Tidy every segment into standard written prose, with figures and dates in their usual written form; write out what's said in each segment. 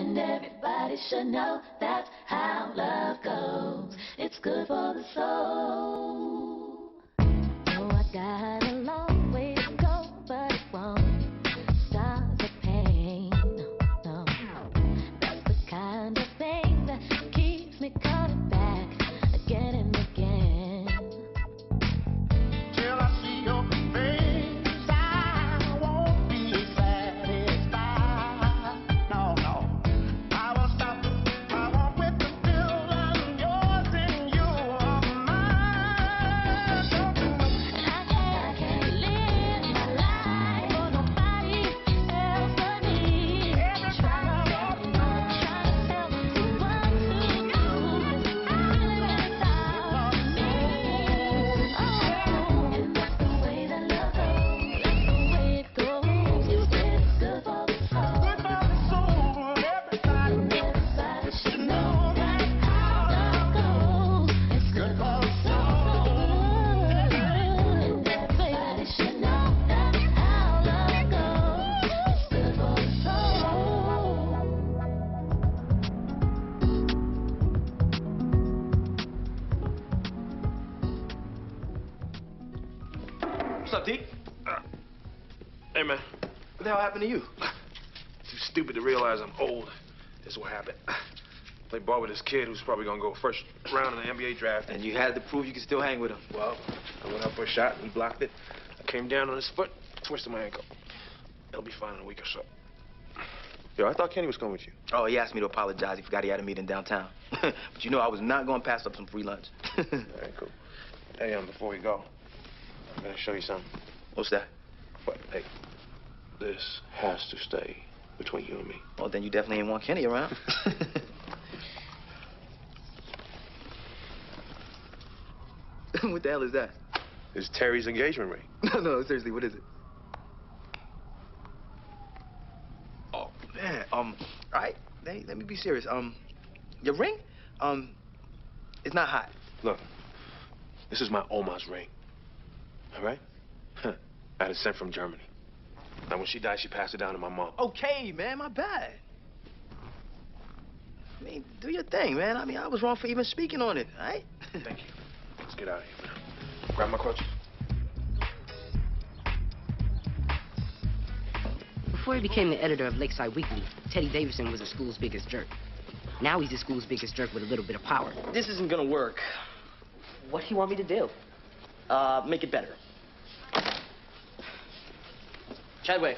And everybody should know that's how love goes. It's good for the soul. Oh, I got a long way to go, but it won't stop the pain. No, that's the kind of thing that keeps me coming back again and again. Till I see your face, I won't be satisfied. No, no, I won't stop. I won't quit until I'm yours and you are mine. I can't live my life for nobody else but me. Trying to tell me what to do. I live inside me. Oh, and that's the way that love goes. That's the way it goes. You said it's good for the soul. Good for the soul, everybody. And everybody should know that's how love goes. It's good for the soul. And everybody should know that's how love goes. It's good for the soul. What's up, Deke? Hey, man. What the hell happened to you? Too stupid to realize I'm old. This is what happened. Played ball with this kid who's probably gonna go first round in the NBA draft. And you had to prove you could still hang with him. Well, I went up for a shot and he blocked it. I came down on his foot, twisted my ankle. He'll be fine in a week or so. Yo, I thought Kenny was coming with you. Oh, he asked me to apologize. He forgot he had a meeting downtown. But you know I was not going to pass up some free lunch. All right, cool. Hey, before we go, I'm gonna show you something. What's that? But, hey, this has to stay between you and me. Well, then you definitely ain't want Kenny around. What the hell is that? It's Terry's engagement ring. No, seriously, what is it? Oh, man, all right, let me be serious. Your ring, it's not hot. Look, this is my Oma's ring. All right? I had it sent from Germany. Now, when she died, she passed it down to my mom. Okay, man, my bad. I mean, do your thing, man. I mean, I was wrong for even speaking on it, all right? Thank you. Let's get out of here, man. Grab my crutches. Before he became the editor of Lakeside Weekly, Teddy Davidson was the school's biggest jerk. Now he's the school's biggest jerk with a little bit of power. This isn't gonna work. What do you want me to do? Make it better. Chadwick,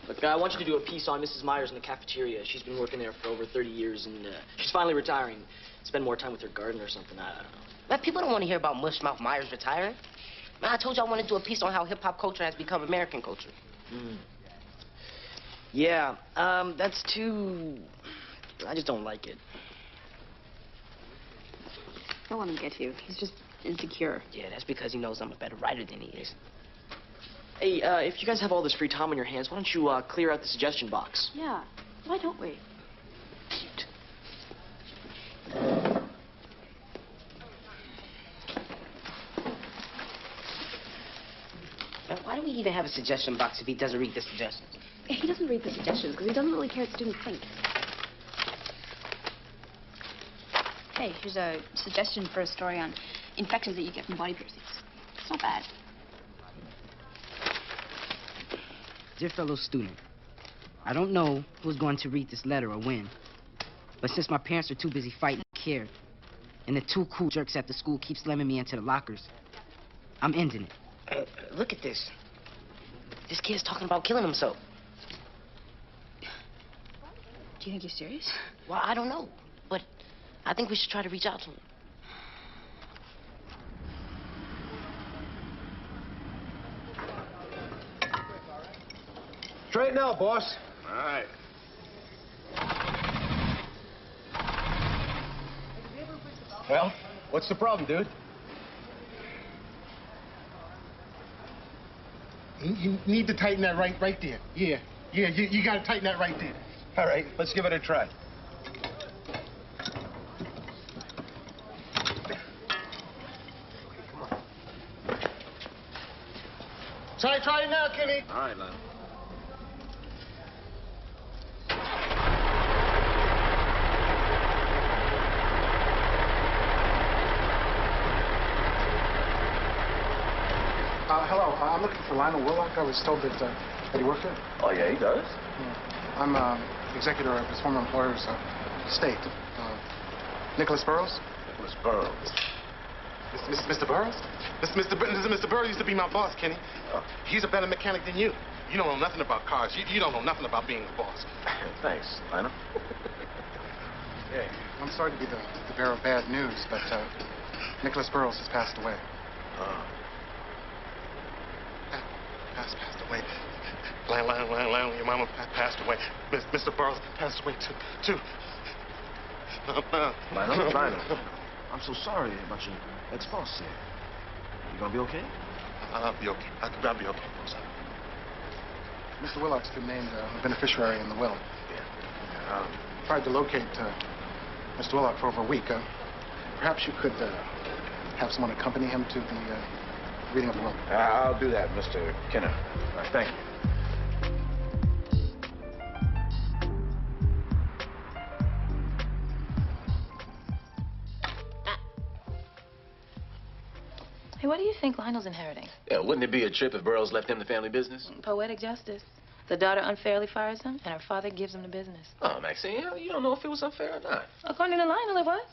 look, I want you to do a piece on Mrs. Myers in the cafeteria. She's been working there for over 30 years, and she's finally retiring. Spend more time with her garden or something. I don't know. Man, people don't want to hear about Mushmouth Myers retiring. Man, I told you I want to do a piece on how hip-hop culture has become American culture. Yeah, that's too... I just don't like it. Don't let him get you. He's just insecure. Yeah, that's because he knows I'm a better writer than he is. Hey, if you guys have all this free time on your hands, why don't you clear out the suggestion box? Yeah. Why don't we? Cute. Man, why do we even have a suggestion box if he doesn't read the suggestions? He doesn't read the suggestions because he doesn't really care what students think. Hey, here's a suggestion for a story on infections that you get from body piercings. It's not bad. Dear fellow student, I don't know who's going to read this letter or when, but since my parents are too busy fighting care, and the two cool jerks at the school keep slamming me into the lockers, I'm ending it. Look at this. This kid's talking about killing himself. Do you think he's serious? Well, I don't know, but I think we should try to reach out to him. Straighten out, boss. All right. Well, what's the problem, dude? You need to tighten that right there. Yeah, you gotta tighten that right there. All right, let's give it a try. Try it now, Kenny. All right, Lon. Hello. I'm looking for Lionel Willock. I was told that he worked here. Oh, yeah, he does? Yeah. I'm executor of his former employer's estate. Nicholas Burroughs? Nicholas Burroughs. Mr. Burroughs? Mr. Burroughs used to be my boss, Kenny. He's a better mechanic than you. You don't know nothing about cars. You don't know nothing about being a boss. Thanks, Lionel. Yeah. I'm sorry to be the bearer of bad news, but Nicholas Burroughs has passed away. Passed away. Lionel, your mama passed away. Mr. Burroughs passed away, too. Lionel. I'm so sorry about your ex-boss here. You gonna be okay? I'll be okay. I'll be okay. Mr. Willock's been named a beneficiary in the will. Yeah. Tried to locate Mr. Willock for over a week. Perhaps you could have someone accompany him to the reading of the will. I'll do that, Mr. Kenner. All right, thank you. Hey, what do you think Lionel's inheriting? Yeah, wouldn't it be a trip if Burroughs left him the family business? Poetic justice. The daughter unfairly fires him, and her father gives him the business. Oh, Maxine, you don't know if it was unfair or not. According to Lionel, it was.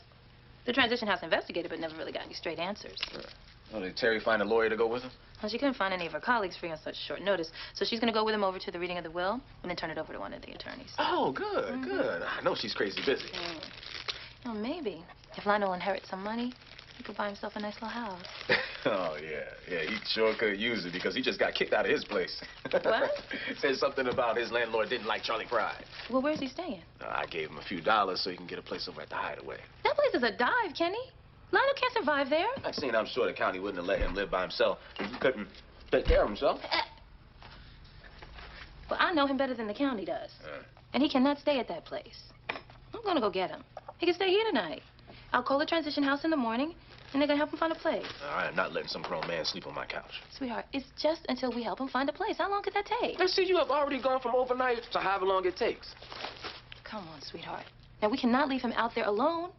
The transition house investigated, but never really got any straight answers. Oh, did Terry find a lawyer to go with him? Well, she couldn't find any of her colleagues free on such short notice, so she's going to go with him over to the reading of the will and then turn it over to one of the attorneys. Oh, good, good. I know she's crazy busy. Well, maybe. If Lionel inherits some money, he could buy himself a nice little house. Oh, yeah, he sure could use it because he just got kicked out of his place. What? Said something about his landlord didn't like Charlie Pride. Well, where's he staying? I gave him a few dollars so he can get a place over at the Hideaway. That place is a dive, Kenny. Lionel can't survive there. Maxine, I'm sure the county wouldn't have let him live by himself if he couldn't take care of himself. Well, I know him better than the county does. And he cannot stay at that place. I'm going to go get him. He can stay here tonight. I'll call the transition house in the morning, and they're going to help him find a place. I am not letting some grown man sleep on my couch. Sweetheart, it's just until we help him find a place. How long could that take? Let's see, you have already gone from overnight to however long it takes. Come on, sweetheart. Now, we cannot leave him out there alone.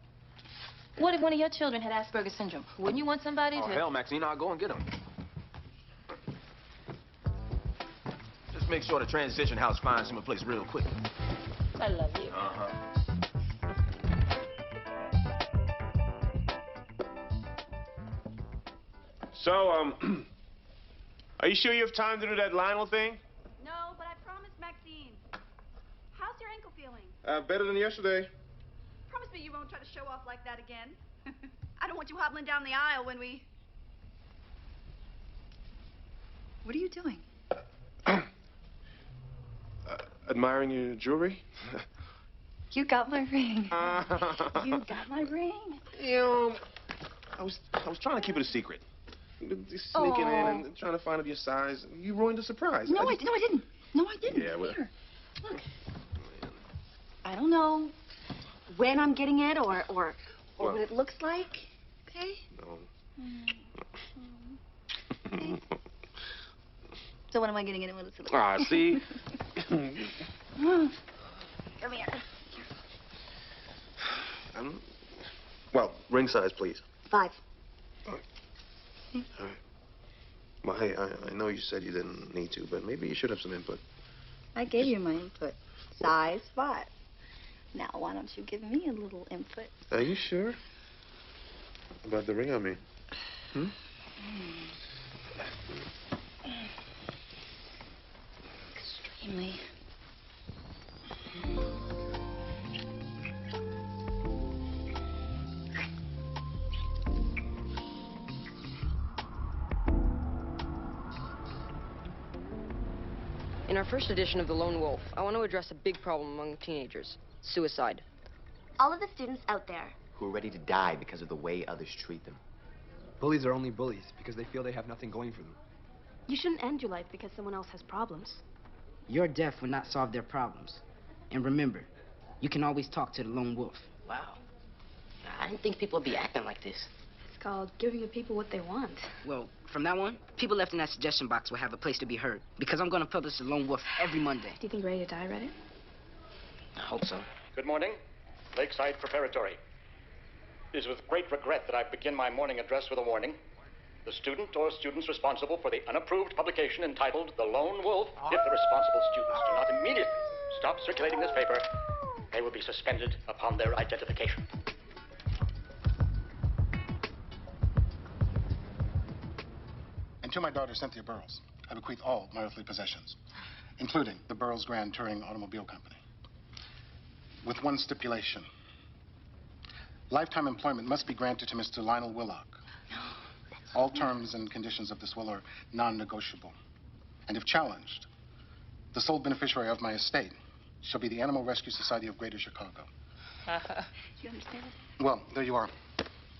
What if one of your children had Asperger's syndrome? Wouldn't you want somebody to... Oh, hell, Maxine, I'll go and get him. Just make sure the transition house finds him a place real quick. I love you. Uh-huh. So, are you sure you have time to do that Lionel thing? No, but I promised Maxine. How's your ankle feeling? Better than yesterday. Promise me you won't try to show off like that again. I don't want you hobbling down the aisle when we... What are you doing? Admiring your jewelry? You got my ring. You got my ring. You know, I was trying to keep it a secret. Just sneaking in and trying to find out your size. You ruined the surprise. No, I didn't. No, I didn't. Yeah, well... Here, look. I don't know when I'm getting it or what it looks like. Okay? No. Okay. So when am I getting it? What does it look Ah, like? see? Come here. Well, ring size, please. 5. All right. Well, hey, I know you said you didn't need to, but maybe you should have some input. I gave you my input. Size 5. Now, why don't you give me a little input? Are you sure? About the ring, I mean. Extremely. In our first edition of The Lone Wolf, I want to address a big problem among teenagers: suicide. All of the students out there who are ready to die because of the way others treat them. Bullies are only bullies because they feel they have nothing going for them. You shouldn't end your life because someone else has problems. Your death will not solve their problems. And remember, you can always talk to the lone wolf. Wow. I didn't think people would be acting like this. It's called giving the people what they want. Well, from now on, people left in that suggestion box will have a place to be heard. Because I'm going to publish the Lone Wolf every Monday. Do you think Ready to Die read it? I hope so. Good morning. Lakeside Preparatory. It is with great regret that I begin my morning address with a warning. The student or students responsible for the unapproved publication entitled The Lone Wolf, if the responsible students do not immediately stop circulating this paper, they will be suspended upon their identification. And to my daughter, Cynthia Burrows, I bequeath all my earthly possessions, including the Burrows Grand Touring Automobile Company, with one stipulation. Lifetime employment must be granted to Mr. Lionel Willock. All terms and conditions of this will are non-negotiable. And if challenged, the sole beneficiary of my estate shall be the Animal Rescue Society of Greater Chicago. You understand? Well, there you are.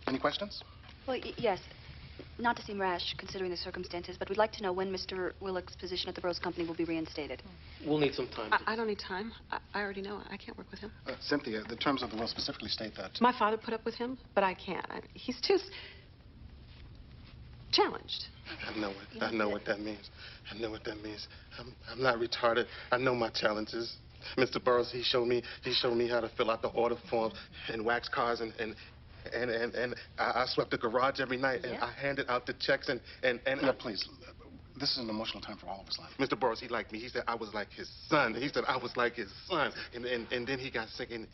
Any questions? Well, yes. Not to seem rash, considering the circumstances, but we'd like to know when Mr. Willock's position at the Burrows Company will be reinstated. We'll need some time. I don't need time. I already know. I can't work with him. Cynthia, the terms of the will specifically state that. My father put up with him, but I can't. He's too challenged. I know what that means. I know what that means. I'm not retarded. I know my challenges. Mr. Burrows, he showed me how to fill out the order form and wax cars and I swept the garage every night and I handed out the checks and Yeah, please. This is an emotional time for all of us, Lionel. Mr. Burrows, he liked me. He said I was like his son. He said I was like his son. And then he got sick and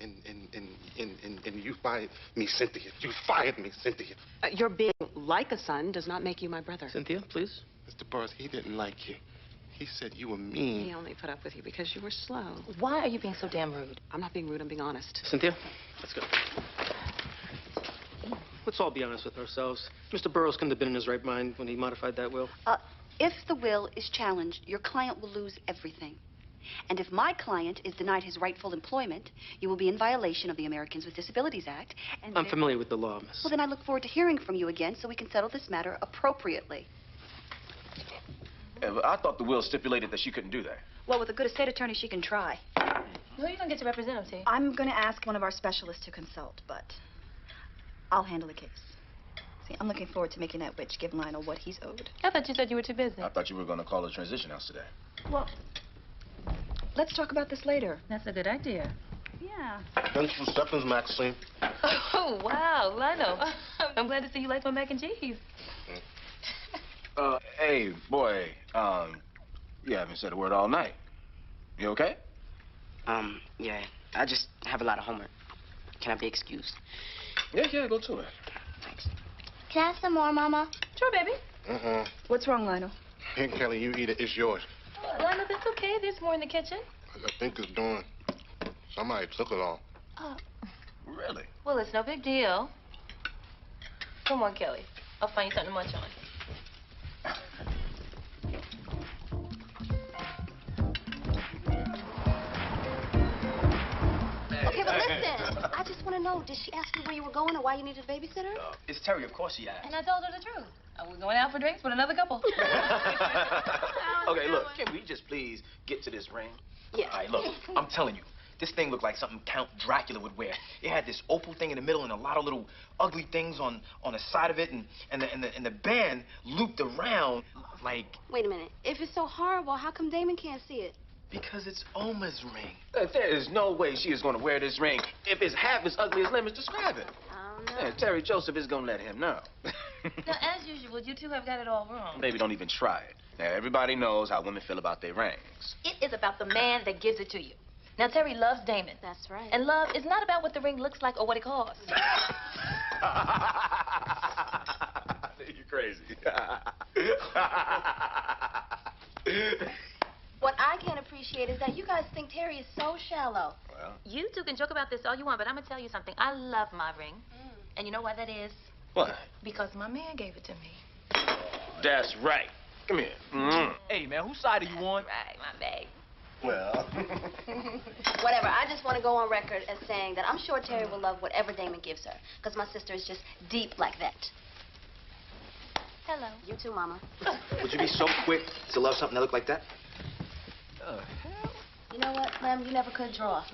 you fired me, Cynthia. You fired me, Cynthia. Your being like a son does not make you my brother. Cynthia, please. Mr. Burrows, he didn't like you. He said you were mean. He only put up with you because you were slow. Why are you being so damn rude? I'm not being rude, I'm being honest. Cynthia, let's go. Let's all be honest with ourselves. Mr. Burrows couldn't have been in his right mind when he modified that will. If the will is challenged, your client will lose everything. And if my client is denied his rightful employment, you will be in violation of the Americans with Disabilities Act. And I'm familiar with the law, miss. Well, then I look forward to hearing from you again so we can settle this matter appropriately. I thought the will stipulated that she couldn't do that. Well, with a good estate attorney, she can try. Who are you going to get to represent him, T? I'm going to ask one of our specialists to consult, but I'll handle the case. See, I'm looking forward to making that witch give Lionel what he's owed. I thought you said you were too busy. I thought you were going to call the transition house today. Well, let's talk about this later. That's a good idea. Yeah. Thanks for seconds, Maxine. Oh, wow, Lionel. I'm glad to see you like my mac and cheese. Hey, boy, you haven't said a word all night. You okay? Yeah, I just have a lot of homework. Can I be excused? Yeah, go to it. Thanks. Can I have some more, Mama? Sure, baby. What's wrong, Lionel? Here, Kelly, you eat it. It's yours. Lionel, that's okay. There's more in the kitchen. I think it's done. Somebody took it all. Really? Well, it's no big deal. Come on, Kelly. I'll find you something to munch on. Okay, but listen. I just want to know, did she ask you where you were going or why you needed a babysitter? It's Terry, of course she asked. And I told her the truth. We're going out for drinks with another couple. Okay, look, can we just please get to this ring? Yeah. All right, look, I'm telling you, this thing looked like something Count Dracula would wear. It had this opal thing in the middle and a lot of little ugly things on the side of it, and the band looped around like... Wait a minute. If it's so horrible, how come Damon can't see it? Because it's Oma's ring. There is no way she is going to wear this ring if it's half as ugly as Lemons describe it. I don't know. Yeah, Terry Joseph is going to let him know. Now, as usual, you two have got it all wrong. Maybe don't even try it. Now, everybody knows how women feel about their rings. It is about the man that gives it to you. Now, Terry loves Damon. That's right. And love is not about what the ring looks like or what it costs. You're crazy. What I can't appreciate is that you guys think Terry is so shallow. Well, You two can joke about this all you want, but I'm going to tell you something. I love my ring. And you know why that is? what? Because my man gave it to me. That's right. Come here. Hey, man, whose side are you on? Right, my babe. Well. Whatever. I just want to go on record as saying that I'm sure Terry will love whatever Damon gives her. Because my sister is just deep like that. Hello. You too, Mama. Would you be so quick to love something that looked like that? You know what, Lem? You never could draw.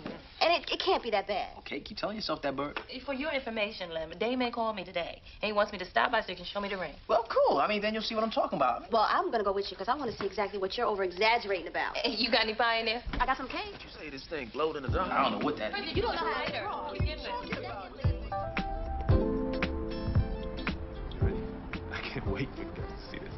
And it can't be that bad. Okay, keep telling yourself that, Bert. For your information, Lem, Damon called me today, and he wants me to stop by so he can show me the ring. Well, cool. I mean, then you'll see what I'm talking about. Well, I'm going to go with you because I want to see exactly what you're over-exaggerating about. Hey, you got any pie in there? I got some cake. You say this thing glowed in the dark. I don't know what that is. You don't know how to begin with. I can't wait for you guys to see this.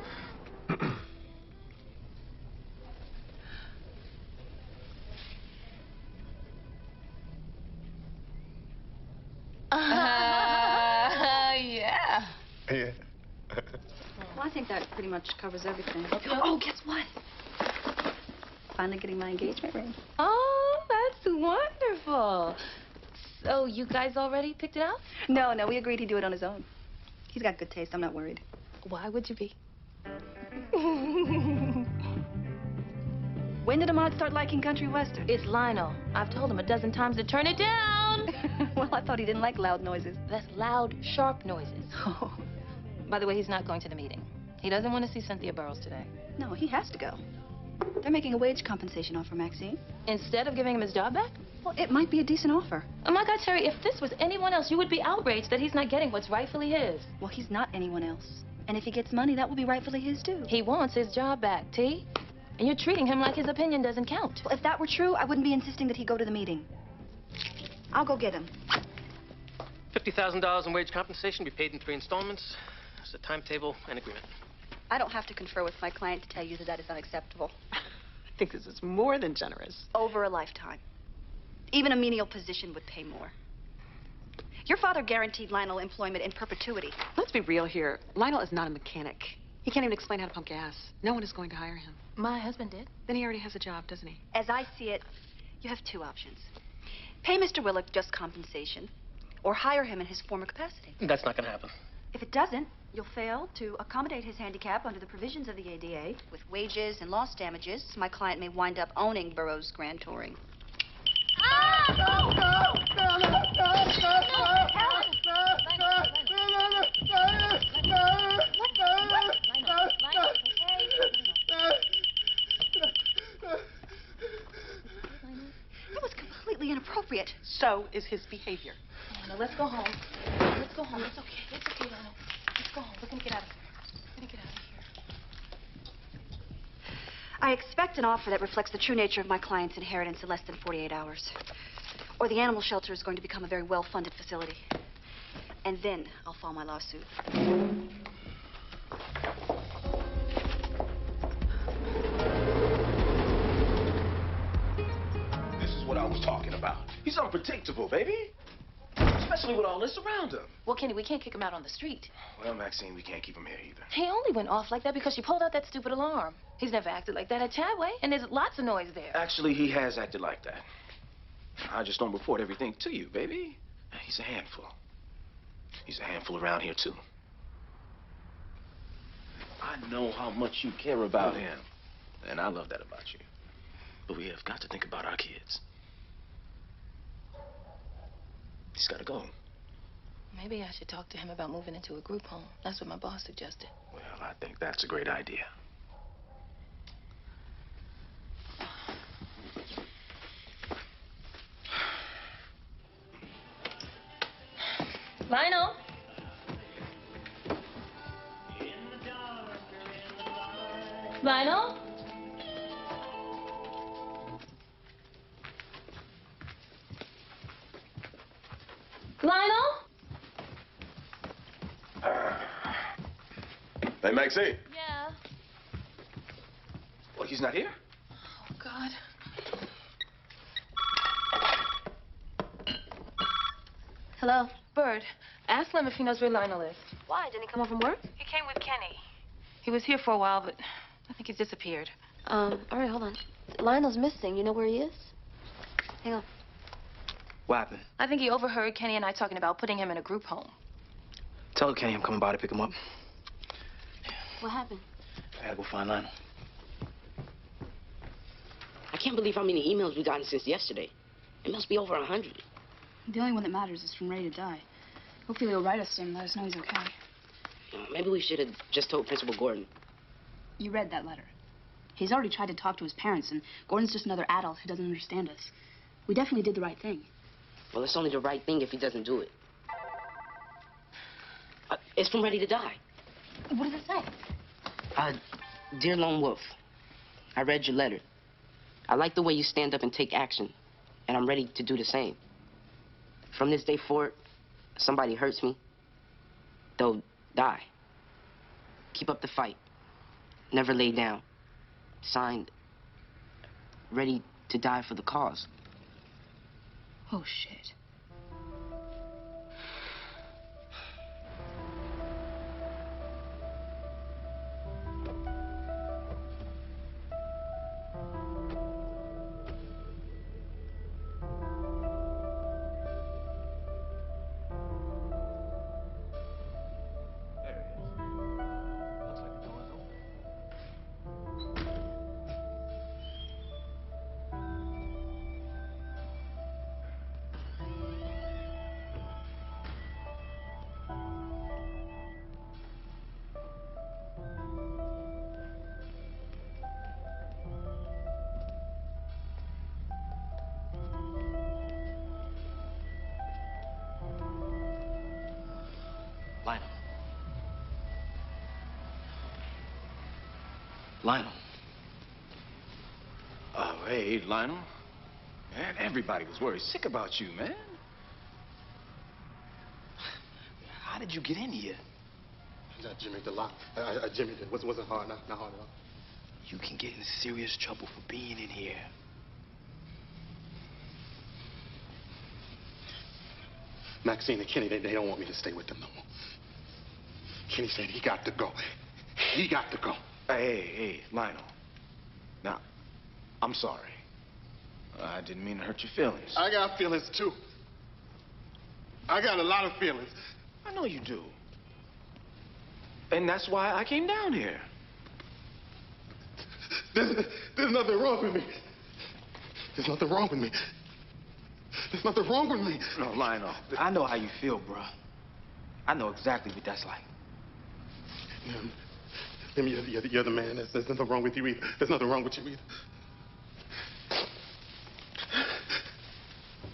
Yeah. Yeah. Well, I think that pretty much covers everything. Oh, guess what? Finally getting my engagement ring. Oh, that's wonderful. So you guys already picked it out? No, we agreed he'd do it on his own. He's got good taste. I'm not worried. Why would you be? When did Ahmad start liking country western? It's Lionel. I've told him a dozen times to turn it down. Well, I thought he didn't like loud noises. That's loud, sharp noises. Oh. By the way, he's not going to the meeting. He doesn't want to see Cynthia Burrows today. No, he has to go. They're making a wage compensation offer, Maxine. Instead of giving him his job back? Well, it might be a decent offer. Oh, my God, Terry, if this was anyone else, you would be outraged that he's not getting what's rightfully his. Well, he's not anyone else. And if he gets money, that will be rightfully his, too. He wants his job back, T. And you're treating him like his opinion doesn't count. Well, if that were true, I wouldn't be insisting that he go to the meeting. I'll go get him. $50,000 in wage compensation be paid in 3 installments. There's a timetable and agreement. I don't have to confer with my client to tell you that that is unacceptable. I think this is more than generous. Over a lifetime. Even a menial position would pay more. Your father guaranteed Lionel employment in perpetuity. Let's be real here. Lionel is not a mechanic. He can't even explain how to pump gas. No one is going to hire him. My husband did. Then he already has a job, doesn't he? As I see it, you have two options. Pay Mr. Willock just compensation, or hire him in his former capacity. That's not going to happen. If it doesn't, you'll fail to accommodate his handicap under the provisions of the ADA. With wages and lost damages, my client may wind up owning Burroughs Grand Touring. That was completely inappropriate. So is his behavior. Now, let's go home. Let's go home. It's okay. It's okay, Lionel. Let's go home. We're going to get out of here. We're going to get out of here. I expect an offer that reflects the true nature of my client's inheritance in less than 48 hours. Or the animal shelter is going to become a very well-funded facility. And then I'll file my lawsuit. This is what I was talking about. He's unpredictable, baby. Especially with all this around him. Well, Kenny, we can't kick him out on the street. Well, Maxine, we can't keep him here either. He only went off like that because she pulled out that stupid alarm. He's never acted like that at Chadway, and there's lots of noise there. Actually, he has acted like that. I just don't report everything to you, baby. He's a handful. He's a handful around here, too. I know how much you care about him, and I love that about you. But we have got to think about our kids. He's got to go. Maybe I should talk to him about moving into a group home. That's what my boss suggested. Well, I think that's a great idea. Lionel? Lionel? Lionel? Hey, Maxine. Yeah. Well, he's not here? Oh, God. Hello? Bird, ask Lem if he knows where Lionel is. Why? Didn't he come home from work? He came with Kenny. He was here for a while, but I think he's disappeared. All right, hold on. Lionel's missing. You know where he is? Hang on. What happened? I think he overheard Kenny and I talking about putting him in a group home. Tell Kenny I'm coming by to pick him up. What happened? I gotta go find Lionel. I can't believe how many emails we've gotten since yesterday. It must be over 100. The only one that matters is from Ready to Die. Hopefully he'll write us soon and let us know he's okay. Maybe we should have just told Principal Gordon. You read that letter. He's already tried to talk to his parents, and Gordon's just another adult who doesn't understand us. We definitely did the right thing. Well, it's only the right thing if he doesn't do it. It's from Ready to Die. What does it say? Dear Lone Wolf, I read your letter. I like the way you stand up and take action, and I'm ready to do the same. From this day forward, if somebody hurts me, they'll die. keep up the fight. Never lay down. Signed, ready to die for the cause. Oh, shit. Lionel. Lionel. Oh, hey, Lionel. Man, everybody was worried sick about you, man. How did you get in here? Jimmy, the lock. Jimmy, it wasn't hard, not hard at all. You can get in serious trouble for being in here. Maxine and Kenny, they don't want me to stay with them no more. Kenny said he got to go. He got to go. Hey, Lionel. Now, I'm sorry. I didn't mean to hurt your feelings. I got feelings, too. I got a lot of feelings. I know you do. And that's why I came down here. There's nothing wrong with me. There's nothing wrong with me. There's nothing wrong with me. No, Lionel. I know how you feel, bruh. I know exactly what that's like. You're the man. There's nothing wrong with you either. There's nothing wrong with you either.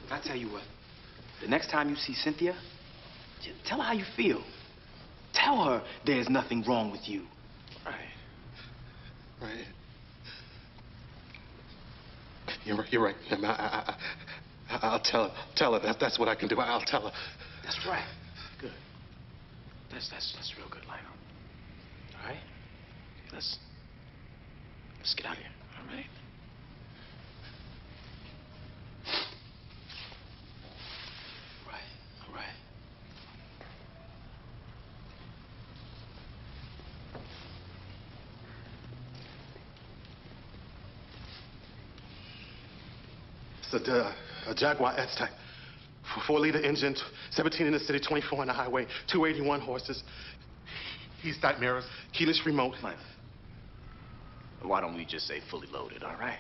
I tell you what. The next time you see Cynthia, just tell her how you feel. Tell her there's nothing wrong with you. Right. You're right. I'll tell her. That's what I can do. I'll tell her. That's right. Good. That's real good, Lionel. All right? Let's get out of here. All right? All right. It's a Jaguar X-Type. 4-liter engine, 17 in the city, 24 on the highway, 281 horses. East-type mirrors, keyless remote. Why don't we just say fully loaded, all right?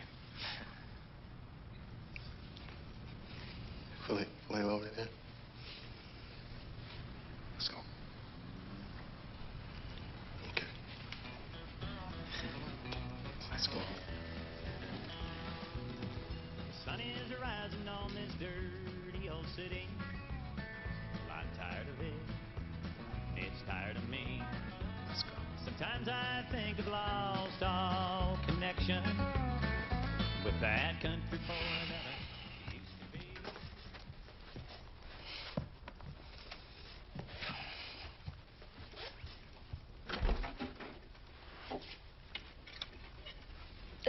Fully loaded, yeah. Let's go. Okay. Let's go. Sun is rising on this dirty old city. Well, I'm tired of it. It's tired of me. Let's go. Sometimes I think I've lost all connection with that country boy that I used to be.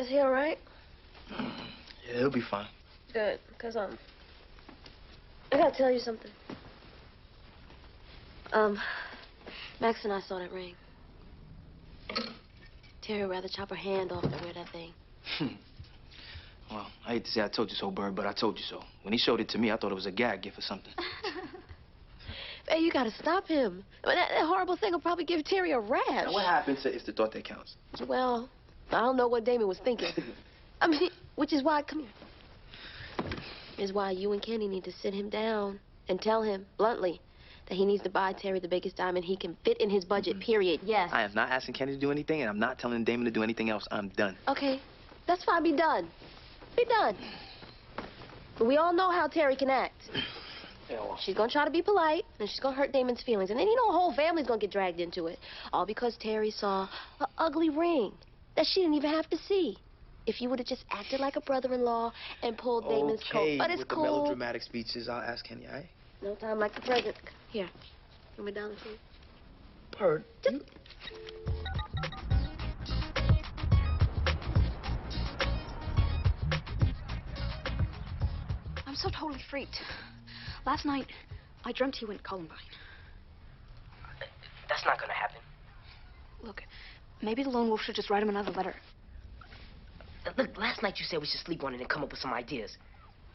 Is he all right? Yeah, he'll be fine. Good, because, I gotta tell you something. Max and I saw that ring. Terry would rather chop her hand off than wear that thing. Well, I hate to say I told you so, Bird, but I told you so. When he showed it to me, I thought it was a gag gift or something. Hey, you gotta stop him. I mean, that horrible thing will probably give Terry a rash. Now, what happens is the thought that counts. Well, I don't know what Damon was thinking. I mean, which is why, come here. Is why you and Kenny need to sit him down and tell him bluntly that he needs to buy Terry the biggest diamond he can fit in his budget, period. Yes. I am not asking Kenny to do anything, and I'm not telling Damon to do anything else. I'm done. Okay, that's fine. Be done. Be done. But we all know how Terry can act. She's gonna try to be polite, and she's gonna hurt Damon's feelings. And then, you know, the whole family's gonna get dragged into it. All because Terry saw an ugly ring that she didn't even have to see. If you would have just acted like a brother-in-law and pulled Damon's coat. But it's with cool. the melodramatic speeches, I'll ask Kenny, all right? No time like the present. Here. Give me down the street. Bird, so totally freaked. Last night, I dreamt he went Columbine. That's not gonna happen. Look, maybe the lone wolf should just write him another letter. Look, last night you said we should sleep on it and come up with some ideas.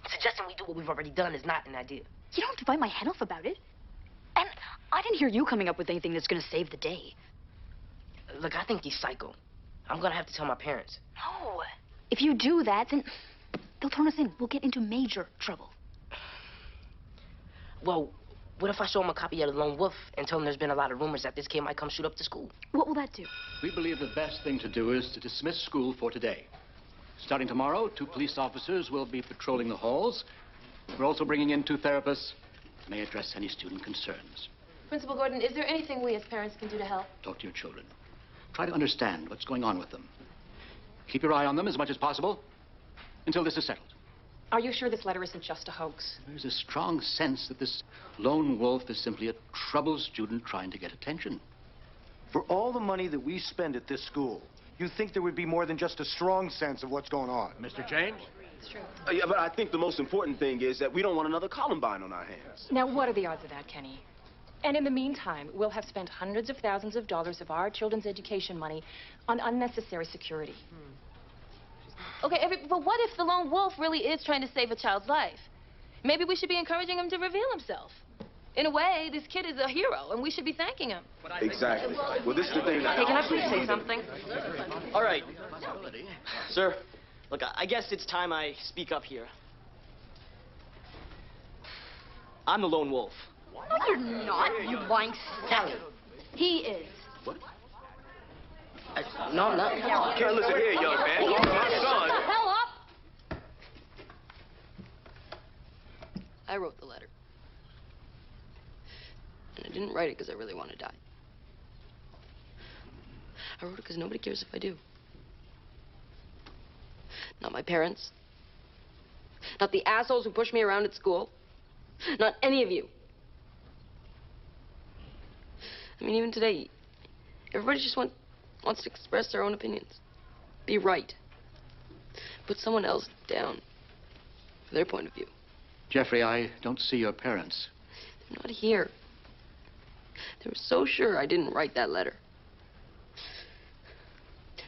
Suggesting we do what we've already done is not an idea. You don't have to bite my head off about it. And I didn't hear you coming up with anything that's gonna save the day. Look, I think he's psycho. I'm gonna have to tell my parents. No. If you do that, then they'll turn us in. We'll get into major trouble. Well, what if I show him a copy of The Lone Wolf and tell him there's been a lot of rumors that this kid might come shoot up the school? What will that do? We believe the best thing to do is to dismiss school for today. Starting tomorrow, 2 police officers will be patrolling the halls. We're also bringing in 2 therapists who may address any student concerns. Principal Gordon, is there anything we as parents can do to help? Talk to your children. Try to understand what's going on with them. Keep your eye on them as much as possible until this is settled. Are you sure this letter isn't just a hoax? There's a strong sense that this lone wolf is simply a troubled student trying to get attention. For all the money that we spend at this school, you think there would be more than just a strong sense of what's going on? Mr. James? It's true. Yeah, but I think the most important thing is that we don't want another Columbine on our hands. Now, what are the odds of that, Kenny? And in the meantime, we'll have spent hundreds of thousands of dollars of our children's education money on unnecessary security. Okay, but what if the lone wolf really is trying to save a child's life? Maybe we should be encouraging him to reveal himself. In a way, this kid is a hero, and we should be thanking him. Exactly. Well, this is the thing. Hey, can I please say something? All right. Sir, look, I guess it's time I speak up here. I'm the lone wolf. No, you're not, you lying Sally. He is. What? No, I'm not. Okay, listen here, young man. My son. Shut the hell up! I wrote the letter. And I didn't write it because I really want to die. I wrote it because nobody cares if I do. Not my parents. Not the assholes who push me around at school. Not any of you. I mean, even today, everybody just wants to express their own opinions. Be right. Put someone else down for their point of view. Jeffrey, I don't see your parents. They're not here. They were so sure I didn't write that letter.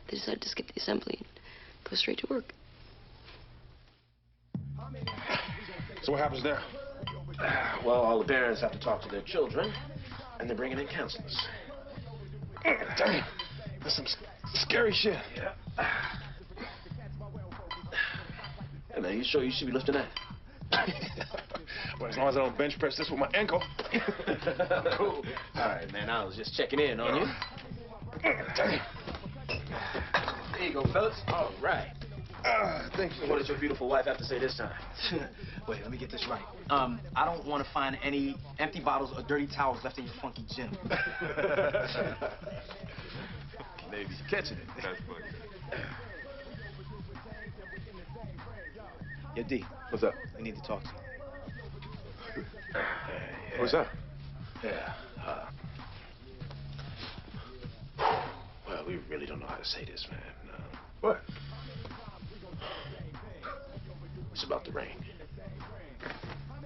They decided to skip the assembly and go straight to work. So what happens now? Well, all the parents have to talk to their children, and they're bringing in counselors. Damn, that's some scary shit. Yeah. Hey, man, you sure you should be lifting that? Well, as long as I don't bench press this with my ankle. Cool. All right, man, I was just checking in on you. Damn. There you go, fellas. All right. Thank you. What does your beautiful wife have to say this time? Wait, let me get this right. I don't want to find any empty bottles or dirty towels left in your funky gym. Maybe catching it. That's funny. Yo, D. What's up? We need to talk to you. What's up? Yeah. Well, we really don't know how to say this, man. What? It's about the ring.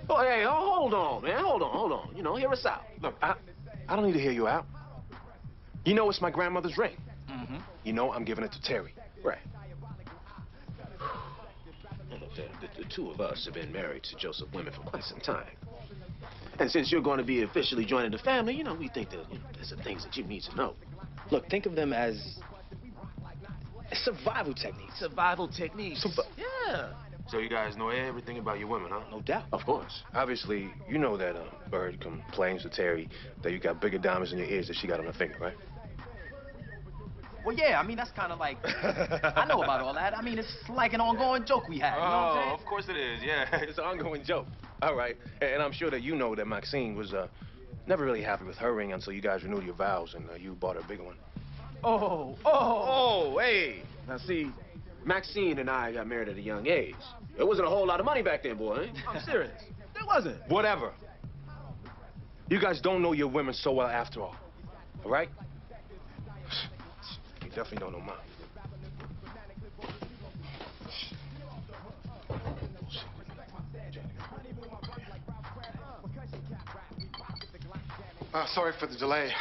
Oh, hey, hold on, man. Hold on. You know, hear us out. Look, I don't need to hear you out. You know it's my grandmother's ring. Mm-hmm. You know I'm giving it to Terry. Right. Well, look, the two of us have been married to Joseph Women for quite some time. And since you're going to be officially joining the family, you know, we think that there's some things that you need to know. Look, think of them as survival techniques. Survival techniques. Yeah. So you guys know everything about your women, huh? No doubt. Of course. Obviously, you know that Bird complains to Terry that you got bigger diamonds in your ears than she got on her finger, right? Well, yeah, I mean, that's kind of like, I know about all that. I mean, it's like an ongoing joke we had, you know what I'm saying? Of course it is, yeah. It's an ongoing joke. All right. And I'm sure that you know that Maxine was never really happy with her ring until you guys renewed your vows and you bought her a bigger one. Oh, hey. Now, see, Maxine and I got married at a young age. There wasn't a whole lot of money back then, boy. I'm serious. There wasn't. Whatever. You guys don't know your women so well after all. All right? You definitely don't know mine. Sorry for the delay.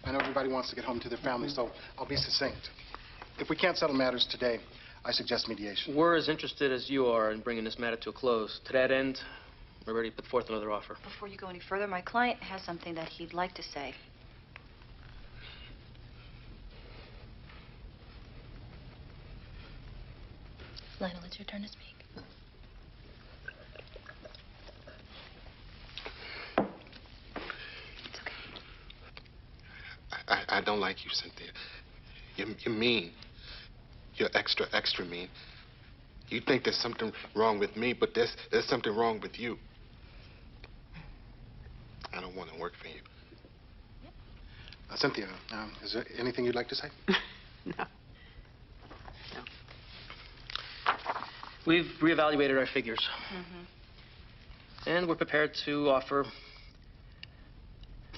I know everybody wants to get home to their families, so I'll be succinct. If we can't settle matters today, I suggest mediation. We're as interested as you are in bringing this matter to a close. To that end, we're ready to put forth another offer. Before you go any further, my client has something that he'd like to say. Lionel, it's your turn to speak. I don't like you, Cynthia. You're mean. You're extra mean. You think there's something wrong with me, but there's something wrong with you. I don't want to work for you. Cynthia, is there anything you'd like to say? No. We've reevaluated our figures. And we're prepared to offer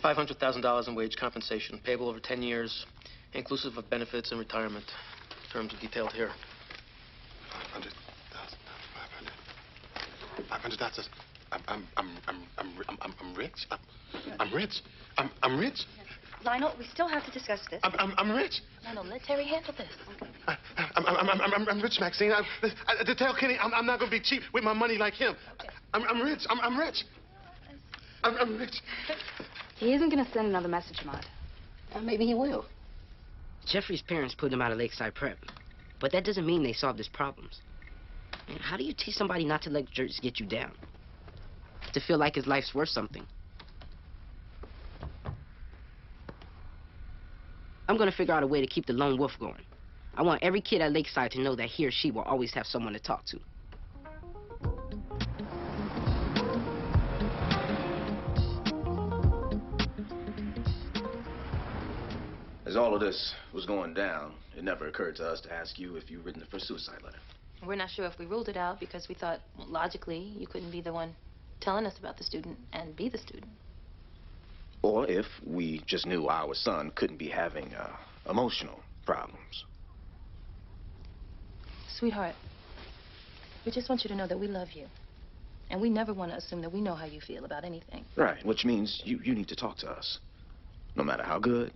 $500,000 in wage compensation, payable over 10 years, inclusive of benefits and retirement. Terms are detailed here. $500,000. I'm rich. I'm rich. I'm rich. Lionel, we still have to discuss this. I'm rich. Lionel, let Terry handle this. I'm rich, Maxine. To tell Kenny, I'm not going to be cheap with my money like him. Okay. I'm rich. I'm rich. I'm rich. He isn't going to send another message, Maude. Maybe he will. Jeffrey's parents put him out of Lakeside Prep. But that doesn't mean they solved his problems. Man, how do you teach somebody not to let jerks get you down? To feel like his life's worth something. I'm gonna figure out a way to keep the lone wolf going. I want every kid at Lakeside to know that he or she will always have someone to talk to. As all of this was going down, it never occurred to us to ask you if you'd written the first suicide letter. We're not sure if we ruled it out because we thought, well, logically, you couldn't be the one telling us about the student and be the student. Or if we just knew our son couldn't be having emotional problems. Sweetheart, we just want you to know that we love you. And we never want to assume that we know how you feel about anything. Right, which means you need to talk to us. No matter how good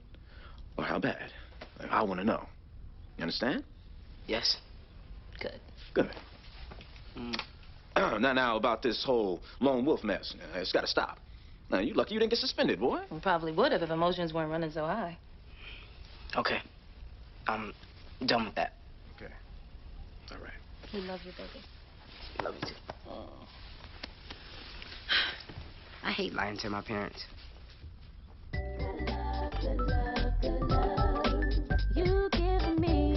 or how bad. I want to know. You understand? Yes. Good. Good. Now, about this whole lone wolf mess. It's got to stop. Now, you lucky you didn't get suspended, boy. We probably would have if emotions weren't running so high. Okay. I'm done with that. Okay. All right. We love you, baby. Love you too. I hate lying to my parents. You give me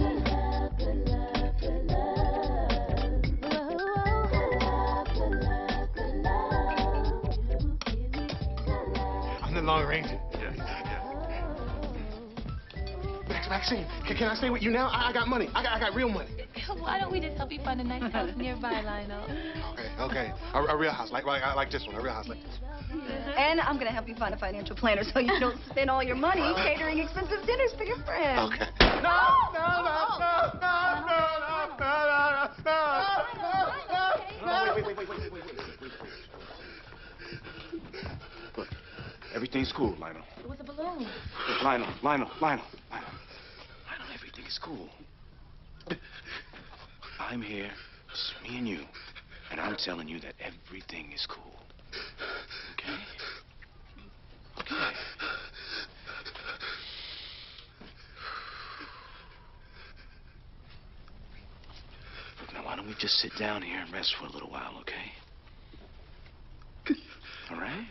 I'm the Lone Ranger. Maxine, can I stay with you now? I got money. I got real money. Why don't we just help you find a nice house nearby, Lionel? Okay. A real house, like this one. A real house like this one. And I'm going to help you find a financial planner so you don't spend all your money catering expensive dinners for your friends. Okay. Look, everything's cool, Lionel. It was a balloon. Lionel, everything is cool. I'm here, just me and you, and I'm telling you that everything is cool. Okay? Okay. Look, now why don't we just sit down here and rest for a little while, okay? All right?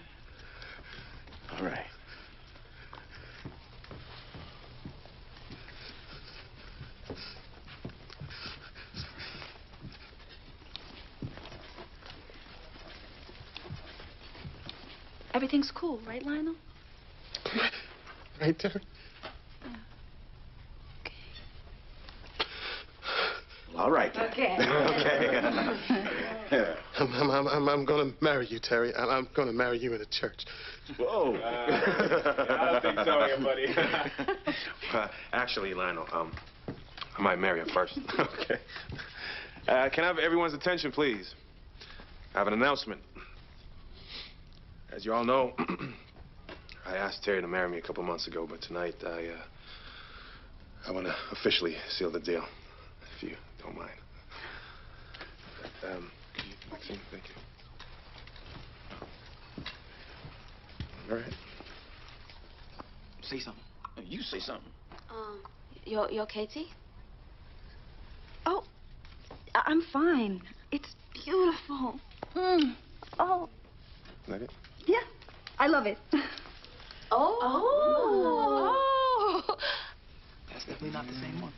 All right. Everything's cool, right, Lionel? Right there. Well, all right, then. Okay. Okay. I'm gonna marry you, Terry. I'm gonna marry you in a church. Whoa. I don't think so, here, buddy. Actually, Lionel, I might marry her first. Okay. Can I have everyone's attention, please? I have an announcement. As you all know, I asked Terry to marry me a couple months ago, but tonight I want to officially seal the deal, if you don't mind. Maxine, thank you. All right. Say something. You say something. You okay, T? Oh, I'm fine. It's beautiful. Oh. Like it? Yeah, I love it. Oh. That's definitely not the same one.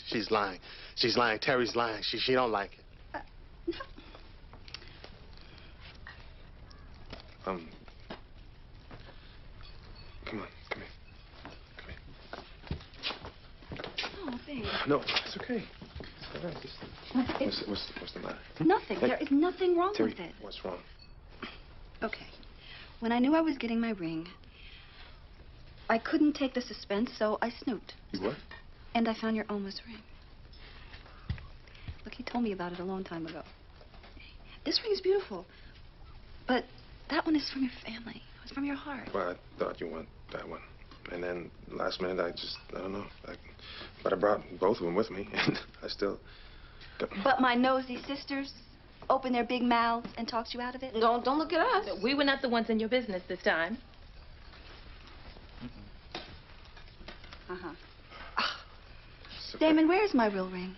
She's lying. She's lying. Terry's lying. She don't like it. Come on, come here. Oh, babe. No, it's okay. It's all right. What's the matter? Nothing. Hey, There is nothing wrong Terry, with it. what's wrong? Okay. When I knew I was getting my ring, I couldn't take the suspense, so I snooped. You what? And I found your Oma's ring. Look, he told me about it a long time ago. This ring is beautiful, but that one is from your family. It's from your heart. Well, I thought you want that one. And then last minute, I don't know. But I brought both of them with me, and I still... But my nosy sisters open their big mouths and talked you out of it? Don't look at us. We were not the ones in your business this time. Uh-huh. Damon, where's my real ring?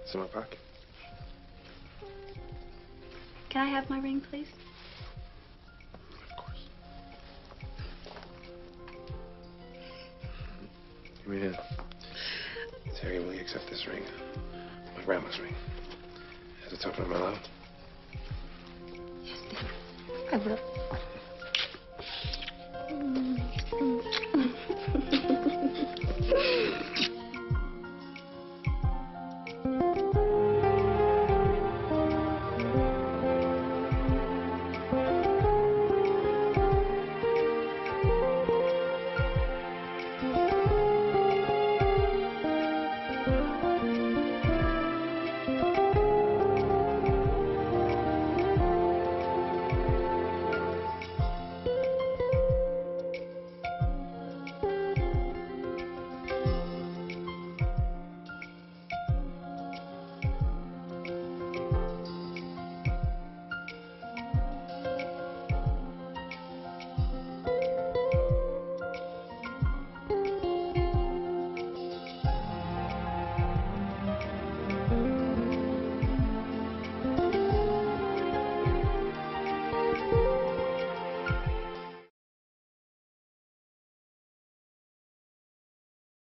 It's in my pocket. Can I have my ring, please? Give me that. Terry, will you accept this ring? My grandma's ring. As a token of my love. I will.